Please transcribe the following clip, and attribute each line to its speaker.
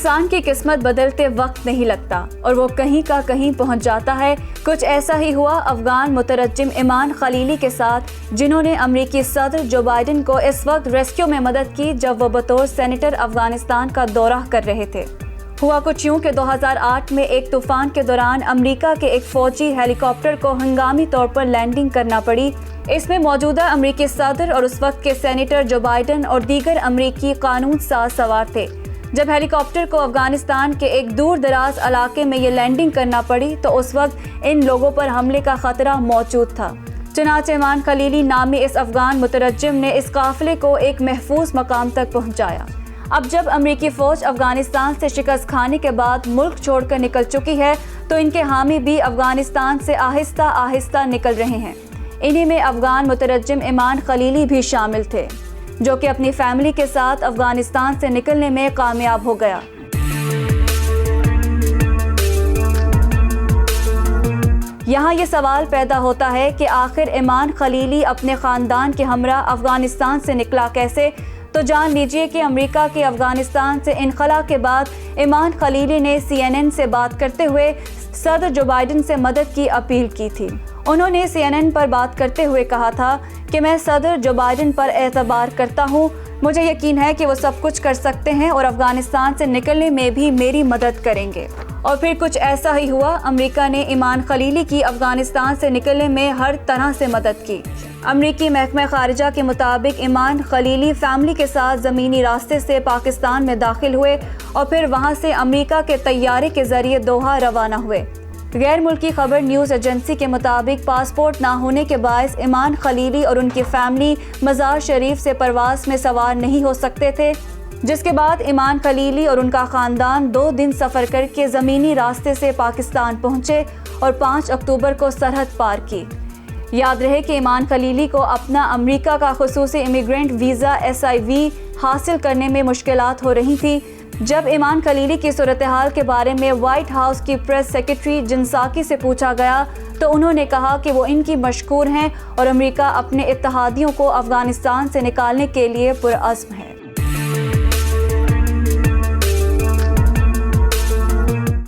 Speaker 1: انسان کی قسمت بدلتے وقت نہیں لگتا اور وہ کہیں کا کہیں پہنچ جاتا ہے۔ کچھ ایسا ہی ہوا افغان مترجم ایمان خلیلی کے ساتھ، جنہوں نے امریکی صدر جو بائیڈن کو اس وقت ریسکیو میں مدد کی جب وہ بطور سینیٹر افغانستان کا دورہ کر رہے تھے۔ ہوا کچھ یوں کہ 2008 میں ایک طوفان کے دوران امریکہ کے ایک فوجی ہیلی کاپٹر کو ہنگامی طور پر لینڈنگ کرنا پڑی۔ اس میں موجودہ امریکی صدر اور اس وقت کے سینیٹر جو بائیڈن اور دیگر امریکی قانون ساز سوار تھے۔ جب ہیلی کاپٹر کو افغانستان کے ایک دور دراز علاقے میں یہ لینڈنگ کرنا پڑی تو اس وقت ان لوگوں پر حملے کا خطرہ موجود تھا۔ چنانچہ ایمان خلیلی نامی اس افغان مترجم نے اس قافلے کو ایک محفوظ مقام تک پہنچایا۔ اب جب امریکی فوج افغانستان سے شکست کھانے کے بعد ملک چھوڑ کر نکل چکی ہے تو ان کے حامی بھی افغانستان سے آہستہ آہستہ نکل رہے ہیں۔ انہی میں افغان مترجم ایمان خلیلی بھی شامل تھے، جو کہ اپنی فیملی کے ساتھ افغانستان سے نکلنے میں کامیاب ہو گیا۔ یہاں یہ سوال پیدا ہوتا ہے کہ آخر ایمان خلیلی اپنے خاندان کے ہمراہ افغانستان سے نکلا کیسے؟ تو جان لیجئے کہ امریکہ کے افغانستان سے انخلا کے بعد ایمان خلیلی نے CNN سے بات کرتے ہوئے صدر جو بائیڈن سے مدد کی اپیل کی تھی۔ انہوں نے CNN پر بات کرتے ہوئے کہا تھا کہ میں صدر جو بائیڈن پر اعتبار کرتا ہوں، مجھے یقین ہے کہ وہ سب کچھ کر سکتے ہیں اور افغانستان سے نکلنے میں بھی میری مدد کریں گے۔ اور پھر کچھ ایسا ہی ہوا، امریکہ نے ایمان خلیلی کی افغانستان سے نکلنے میں ہر طرح سے مدد کی۔ امریکی محکمہ خارجہ کے مطابق ایمان خلیلی فیملی کے ساتھ زمینی راستے سے پاکستان میں داخل ہوئے اور پھر وہاں سے امریکہ کے طیارے کے ذریعے دوحہ روانہ ہوئے۔ غیر ملکی خبر نیوز ایجنسی کے مطابق پاسپورٹ نہ ہونے کے باعث ایمان خلیلی اور ان کی فیملی مزار شریف سے پرواز میں سوار نہیں ہو سکتے تھے، جس کے بعد ایمان خلیلی اور ان کا خاندان 2 دن سفر کر کے زمینی راستے سے پاکستان پہنچے اور 5 اکتوبر کو سرحد پار کی۔ یاد رہے کہ ایمان خلیلی کو اپنا امریکہ کا خصوصی امیگرینٹ ویزا SIV حاصل کرنے میں مشکلات ہو رہی تھی۔ جب ایمان خلیلی کی صورتحال کے بارے میں وائٹ ہاؤس کی پریس سیکرٹری جن ساکی سے پوچھا گیا تو انہوں نے کہا کہ وہ ان کی مشکور ہیں اور امریکہ اپنے اتحادیوں کو افغانستان سے نکالنے کے لیے پرعزم ہے۔